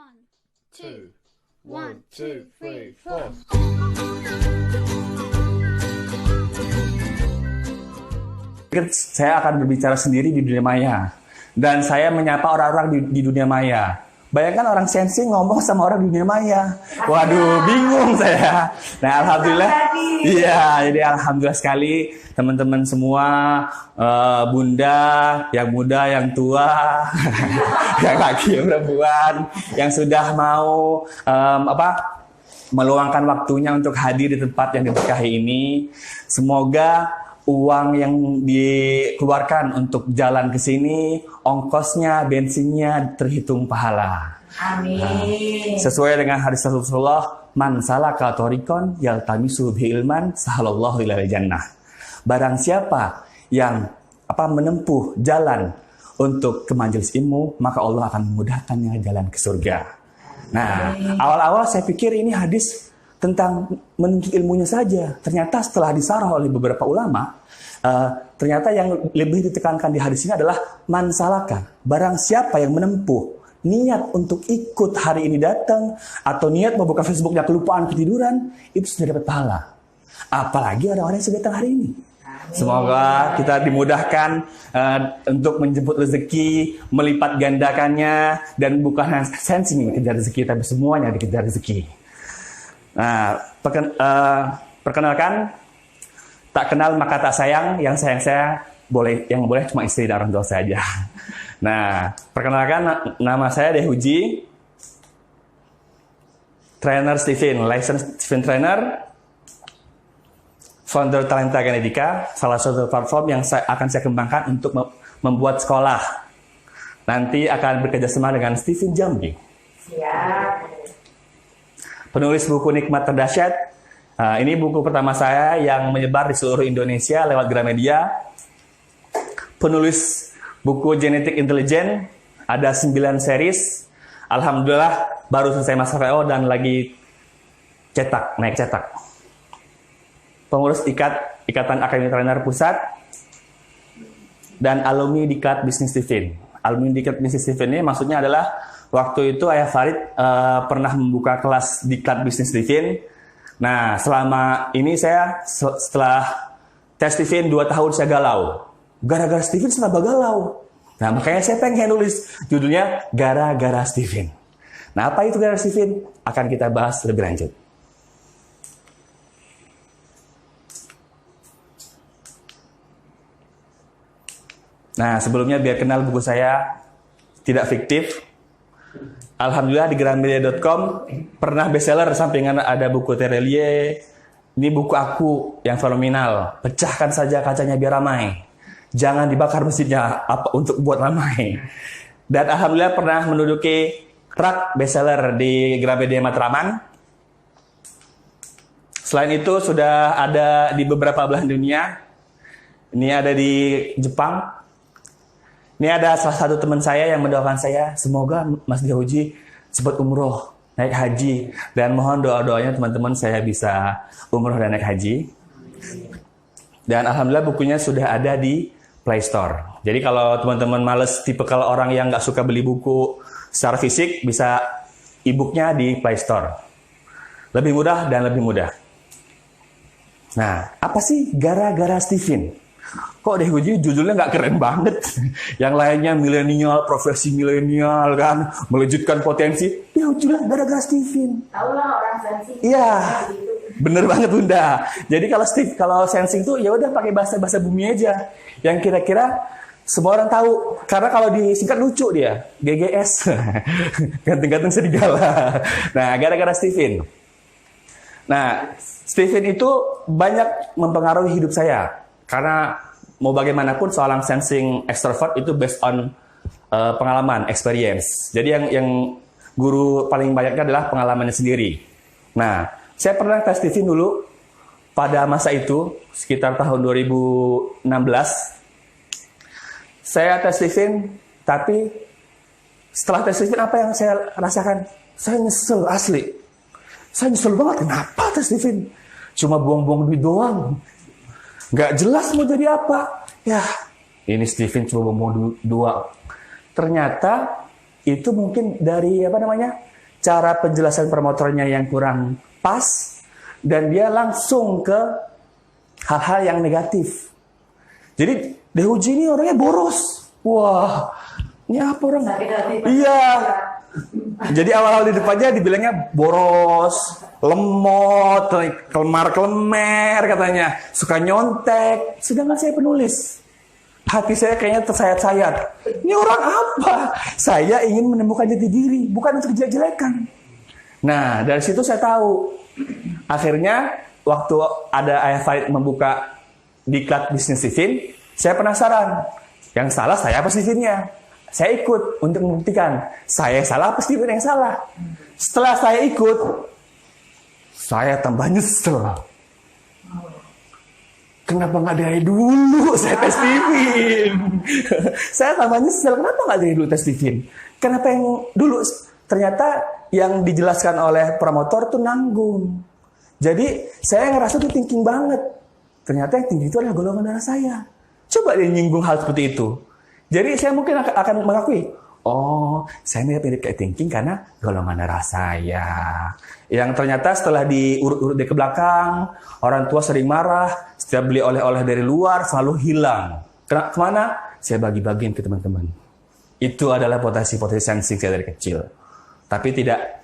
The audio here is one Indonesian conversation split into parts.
One, two, 1, 2, 3, 4. Saya akan berbicara sendiri di dunia maya. Dan saya menyapa orang-orang di dunia maya. Bayangkan orang sensing ngomong sama orang di dunia maya. Waduh, bingung saya. Nah, alhamdulillah. Iya, jadi alhamdulillah sekali teman-teman semua, bunda, yang muda, yang tua, yang laki, yang perempuan, yang sudah mau meluangkan waktunya untuk hadir di tempat yang diberkahi ini. Semoga uang yang dikeluarkan untuk jalan ke sini, ongkosnya, bensinnya terhitung pahala. Amin. Sesuai dengan hadis Rasulullah, man salaka thoriqan yaltamisu bihi ilman sahalallahu ilal jannah. Barang siapa yang menempuh jalan untuk ke majelis ilmu, maka Allah akan memudahkannya jalan ke surga. Nah, awal-awal saya pikir ini hadis tentang menuntut ilmunya saja. Ternyata setelah disarah oleh beberapa ulama, ternyata yang lebih ditekankan di hadis ini adalah man salaka. Barang siapa yang menempuh niat untuk ikut hari ini datang, atau niat membuka Facebooknya kelupaan ketiduran, itu sudah dapat pahala. Apalagi orang-orang yang sudah datang hari ini. Semoga kita dimudahkan untuk menjemput rezeki, melipat gandakannya, dan bukan sensing dikejar rezeki, tapi semuanya dikejar rezeki. Nah, perkenalkan, tak kenal maka tak sayang, yang sayang saya yang boleh cuma istri dan orang tua saja. Nah, perkenalkan, nama saya Dehuji, trainer Steven, licensed Steven trainer, founder Talenta Genetika, salah satu platform yang akan saya kembangkan untuk membuat sekolah. Nanti akan bekerjasama dengan Steven Jambi. Siap. Penulis buku Nikmat Terdahsyat. Ini buku pertama saya yang menyebar di seluruh Indonesia lewat Gramedia. Penulis buku Genetik Intelijen, ada 9 series. Alhamdulillah baru selesai masa VO dan lagi naik cetak. Pengurus Ikatan Akademi Trainer Pusat, dan alumni Diklat Bisnis Steven. Alumni Diklat Bisnis Steven ini maksudnya adalah waktu itu Ayah Farid pernah membuka kelas Diklat Bisnis Steven. Nah, selama ini saya setelah tes Steven 2 tahun saya galau. Gara-gara Steven selama galau. Nah, makanya saya pengen nulis judulnya Gara-gara Steven. Nah, apa itu gara-gara Steven? Akan kita bahas lebih lanjut. Nah, sebelumnya biar kenal buku saya tidak fiktif. Alhamdulillah di gramedia.com pernah bestseller, sampingan ada buku Terelie. Ini buku aku yang fenomenal. Pecahkan saja kacanya biar ramai. Jangan dibakar mesinnya untuk buat ramai. Dan alhamdulillah pernah menduduki rak bestseller di Gramedia Matraman. Selain itu sudah ada di beberapa belahan dunia. Ini ada di Jepang. Ini ada salah satu teman saya yang mendoakan saya, semoga Mas Dehuji cepat umroh, naik haji. Dan mohon doa-doanya teman-teman saya bisa umroh dan naik haji. Dan alhamdulillah bukunya sudah ada di Play Store. Jadi kalau teman-teman males tipikal orang yang nggak suka beli buku secara fisik, bisa e-booknya di Play Store. Lebih mudah dan lebih mudah. Nah, apa sih gara-gara Steven? Kok Dehuji judulnya nggak keren banget? Yang lainnya milenial, profesi milenial kan, melejitkan potensi. Dehuji lah gara-gara Steven. Tahu lah orang sensing. Iya, bener banget Bunda. Jadi kalau sensing tuh ya udah pakai bahasa bumi aja, yang kira-kira semua orang tahu. Karena kalau disingkat lucu dia, GGS, ganteng-ganteng serigala. Nah, gara-gara Steven. Nah, Steven itu banyak mempengaruhi hidup saya. Karena mau bagaimanapun seorang sensing extrovert itu based on pengalaman, experience. Jadi yang guru paling banyaknya adalah pengalamannya sendiri. Nah, saya pernah tes Steven dulu pada masa itu, sekitar tahun 2016. Saya tes Steven, tapi setelah tes Steven apa yang saya rasakan? Saya nyesel, asli. Saya nyesel banget, kenapa tes Steven? Cuma buang-buang duit doang. Nggak jelas mau jadi apa. Ya, ini Steven cuma ngomong dua. Ternyata itu mungkin dari cara penjelasan promotornya yang kurang pas, dan dia langsung ke hal-hal yang negatif. Jadi Dehuji ini orangnya boros. Wah, ini apa orang? Iya. Jadi awal-awal di depannya dibilangnya boros, lemot, kelemar-kelemer katanya, suka nyontek. Sedangkan saya penulis, hati saya kayaknya tersayat-sayat. Ini orang apa? Saya ingin menemukan jati diri, bukan untuk jelek-jelekan. Nah, dari situ saya tahu. Akhirnya, waktu ada Ayah Farid membuka diklat bisnis Steven, saya penasaran. Yang salah saya apa Stevennya? Saya ikut untuk membuktikan. Saya salah apa Steven yang salah? Setelah saya ikut, saya tambah nyesel. Kenapa nggak dari dulu saya tes Steven? Saya tambah nyesel. Kenapa nggak dari dulu tes Steven? Kenapa yang dulu? Ternyata yang dijelaskan oleh promotor tuh nanggung. Jadi saya ngerasa tuh thinking banget. Ternyata yang tinggi itu adalah golongan darah saya. Coba dia nyinggung hal seperti itu. Jadi saya mungkin akan mengakui, oh, saya mirip-mirip kayak thinking karena golongan darah saya. Yang ternyata setelah diurut-urut dari ke belakang, orang tua sering marah, setiap beli oleh-oleh dari luar selalu hilang. Kemana? Saya bagi-bagiin ke teman-teman. Itu adalah potensi-potensi sensing saya dari kecil. Tapi tidak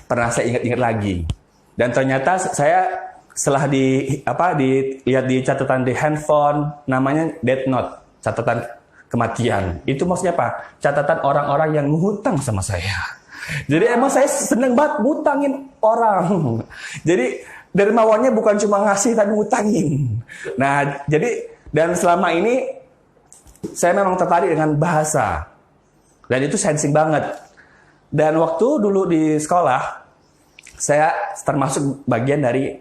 pernah saya ingat-ingat lagi. Dan ternyata saya setelah dilihat di catatan di handphone, namanya death note, catatan kematian. Itu maksudnya apa? Catatan orang-orang yang menghutang sama saya. Jadi emang saya seneng banget ngutangin orang. Jadi dermawannya bukan cuma ngasih tapi ngutangin. Nah, jadi dan selama ini saya memang tertarik dengan bahasa. Dan itu sensing banget. Dan waktu dulu di sekolah, saya termasuk bagian dari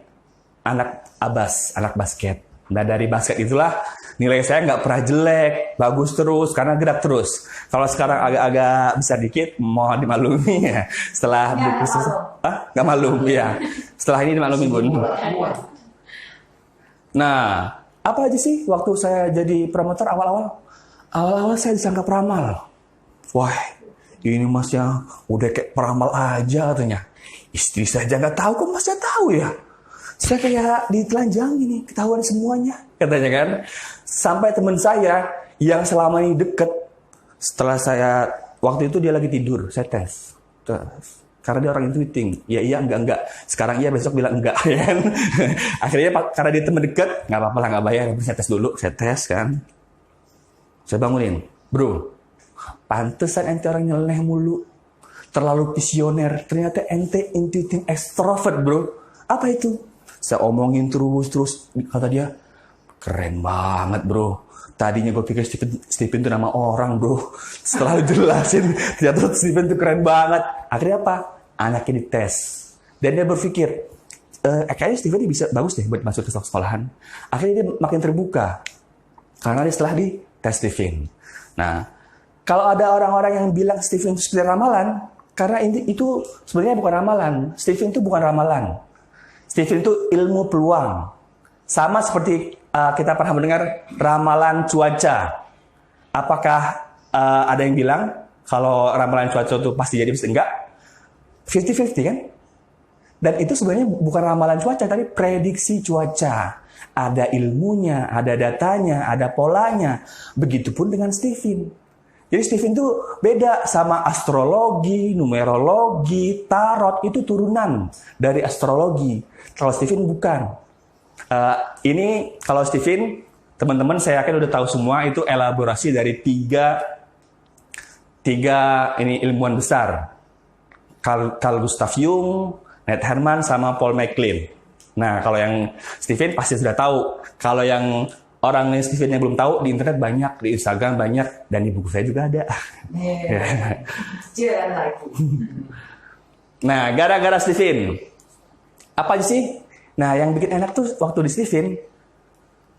anak ABAS, anak basket. Nah, dari basket itulah nilai saya nggak pernah jelek, bagus terus, karena gerak terus. Kalau sekarang agak-agak besar dikit, mohon dimaklumi ya. Setelah nggak malu, ya. Setelah ini dimaklumi, Bun. Nah, apa aja sih waktu saya jadi promotor awal-awal? Awal-awal saya disangka peramal. Wah, ini masnya udah kayak peramal aja katanya. Istri saya aja nggak tahu, kok masnya tahu ya? Saya kayak ditelanjangi nih, ketahuan semuanya, katanya kan. Sampai teman saya yang selama ini deket, setelah saya, waktu itu dia lagi tidur, saya tes. Karena dia orang intuiting, ya iya, enggak. Sekarang iya, besok bilang enggak, ya kan. Akhirnya karena dia teman deket, nggak apa-apa lah, nggak bayar. Saya tes dulu, saya tes kan. Saya bangunin, bro, pantesan ente orang nyeleneh mulu, terlalu visioner, ternyata ente intuiting extrovert, bro. Apa itu? Saya omongin terus, kata dia, keren banget, bro. Tadinya gue pikir Steven itu nama orang, bro. Setelah jelasin, ternyata Steven itu keren banget. Akhirnya apa? Anaknya dites. Dan dia berpikir, kayaknya Steven ini bisa bagus deh buat masuk ke sekolahan. Akhirnya dia makin terbuka. Karena dia setelah di tes Steven. Nah, kalau ada orang-orang yang bilang Steven itu seperti ramalan, karena itu sebenarnya bukan ramalan. Steven itu bukan ramalan. Steven itu ilmu peluang. Sama seperti kita pernah mendengar ramalan cuaca. Apakah ada yang bilang kalau ramalan cuaca itu pasti jadi bisa enggak? 50-50 kan? Dan itu sebenarnya bukan ramalan cuaca, tapi prediksi cuaca. Ada ilmunya, ada datanya, ada polanya. Begitupun dengan Steven. Jadi Steven itu beda sama astrologi, numerologi, tarot. Itu turunan dari astrologi. Kalau Steven bukan. Ini kalau Steven, teman-teman saya yakin udah tahu semua, itu elaborasi dari tiga ini ilmuwan besar. Carl Gustav Jung, Ned Herman, sama Paul MacLean. Nah, kalau yang Steven pasti sudah tahu. Kalau yang orang yang Steven yang belum tahu, di internet banyak, di Instagram banyak, dan di buku saya juga ada. Jangan lagi. Nah, gara-gara Steven, apa aja sih? Nah, yang bikin enak tuh waktu di Steven,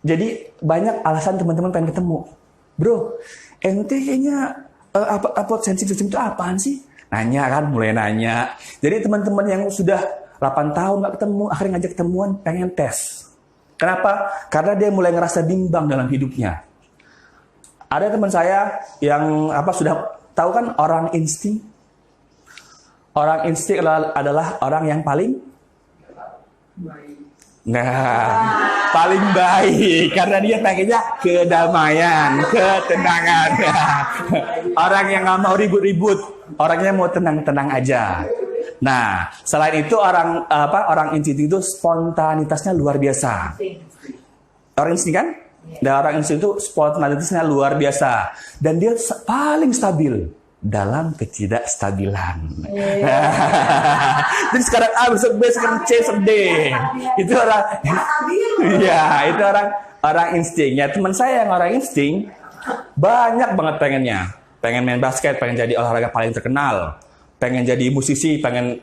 jadi banyak alasan teman-teman pengen ketemu. Bro, ente kayaknya upload sensitif itu apaan sih? Nanya kan, mulai nanya. Jadi teman-teman yang sudah 8 tahun gak ketemu, akhirnya ngajak ketemuan, pengen tes. Kenapa? Karena dia mulai ngerasa bimbang dalam hidupnya. Ada teman saya yang sudah tahu kan orang insting. Orang insting adalah orang yang paling paling baik karena dia pengennya kedamaian, ketenangan. Orang yang nggak mau ribut-ribut, orangnya mau tenang-tenang aja. Nah, selain itu orang insting itu spontanitasnya luar biasa. Orang insting kan? Dan orang insting itu spontanitasnya luar biasa dan dia paling stabil dalam ketidakstabilan. Jadi sekarang A besok B, sekarang C, besok D. Itu orang, ya itu orang insting. Ya teman saya yang orang insting banyak banget pengen main basket, pengen jadi olahraga paling terkenal, pengen jadi musisi, pengen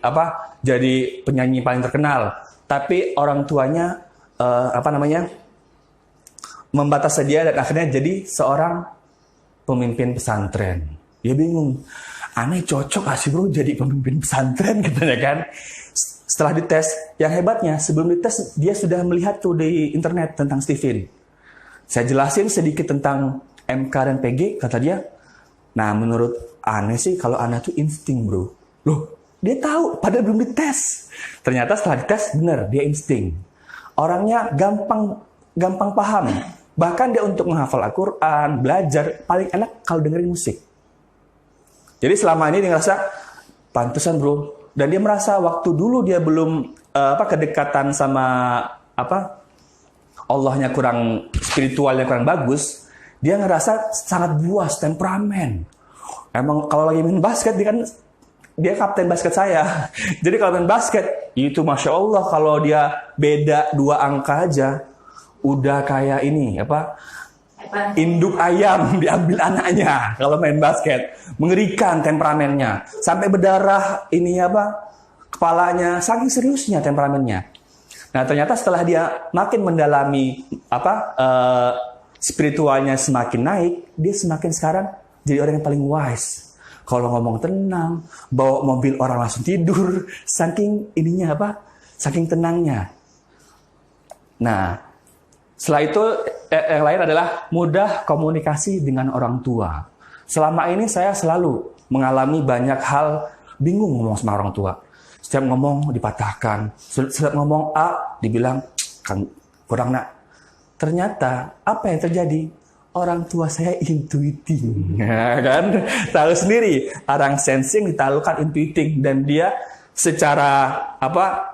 jadi penyanyi paling terkenal. Tapi orang tuanya membatasi dia dan akhirnya jadi seorang pemimpin pesantren. Dia bingung, aneh cocok gak sih bro jadi pemimpin pesantren katanya kan. Setelah dites, yang hebatnya sebelum dites dia sudah melihat tuh di internet tentang Stephen. Saya jelasin sedikit tentang MK dan PG, kata dia. Nah menurut aneh sih kalau aneh tuh insting bro. Loh dia tahu padahal belum dites. Ternyata setelah dites bener dia insting. Orangnya gampang paham. Bahkan dia untuk menghafal Al-Quran, belajar paling enak kalau dengerin musik. Jadi selama ini dia ngerasa pantesan bro. Dan dia merasa waktu dulu dia belum kedekatan sama Allahnya kurang, spiritualnya kurang bagus. Dia ngerasa sangat buas, temperamen. Emang kalau lagi main basket dia kapten basket saya. Jadi kalau main basket itu masya Allah kalau dia beda 2 angka aja udah kayak ini induk ayam diambil anaknya kalau main basket. Mengerikan temperamennya. Sampai berdarah kepalanya. Saking seriusnya temperamennya. Nah ternyata setelah dia makin mendalami spiritualnya semakin naik, dia semakin sekarang jadi orang yang paling wise. Kalau ngomong tenang, bawa mobil orang langsung tidur. Saking saking tenangnya. Nah setelah itu yang lain adalah mudah komunikasi dengan orang tua. Selama ini saya selalu mengalami banyak hal bingung ngomong sama orang tua. Setiap ngomong dipatahkan, setiap ngomong A dibilang kan kurang nak. Ternyata apa yang terjadi? Orang tua saya intuiting, kan? Tahu sendiri, orang sensing ditaklukkan intuiting dan dia secara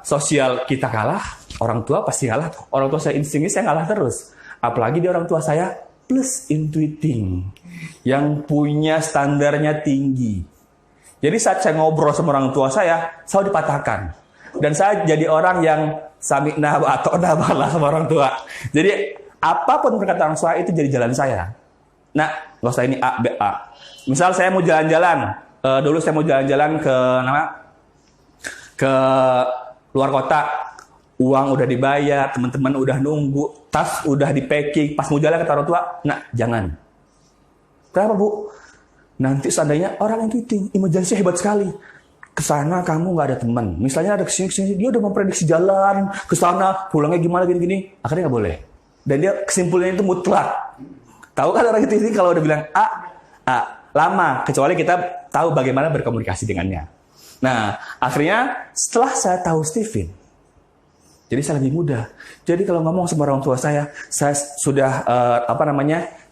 sosial kita kalah, orang tua pasti kalah. Orang tua saya instingnya saya kalah terus. Apalagi dia orang tua saya plus intuiting yang punya standarnya tinggi. Jadi saat saya ngobrol sama orang tua saya selalu dipatahkan. Dan saya jadi orang yang sami'na wa ata'na sama orang tua. Jadi apapun perkataan orang tua itu jadi jalan saya. Nah, nggak usah ini A, B, A. Misal saya mau jalan-jalan. Dulu saya mau jalan-jalan ke luar kota. Uang udah dibayar, teman-teman udah nunggu, tas udah di packing, pas mau jalan kata orang tua, nah jangan. Kenapa bu? Nanti seandainya orang intuiting, imajinasi hebat sekali. Kesana kamu nggak ada teman, misalnya ada kesini, dia udah memprediksi jalan, kesana pulangnya gimana gini-gini, akhirnya nggak boleh. Dan dia kesimpulannya itu mutlak. Tahu kan orang intuiting kalau udah bilang A, lama, kecuali kita tahu bagaimana berkomunikasi dengannya. Nah, akhirnya setelah saya tahu Stephen, jadi saya lebih mudah. Jadi kalau ngomong sama orang tua saya sudah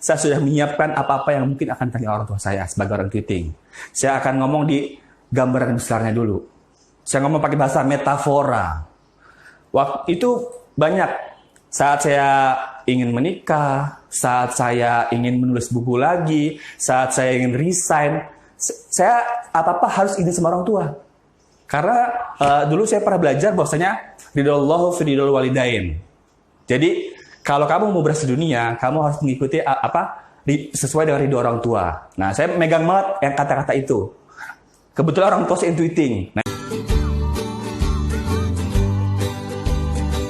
saya sudah menyiapkan apa-apa yang mungkin akan tanya orang tua saya sebagai orang intuiting. Saya akan ngomong di gambaran besarnya dulu. Saya ngomong pakai bahasa metafora. Waktu itu banyak. Saat saya ingin menikah, saat saya ingin menulis buku lagi, saat saya ingin resign, saya apa-apa harus izin sama orang tua. Karena dulu saya pernah belajar bahwasanya ridallahu fi ridal walidain. Jadi kalau kamu mau berhasil dunia, kamu harus mengikuti sesuai dengan ridho orang tua. Nah, saya megang banget yang kata-kata itu. Kebetulan orang tua saya intuiting. Nah,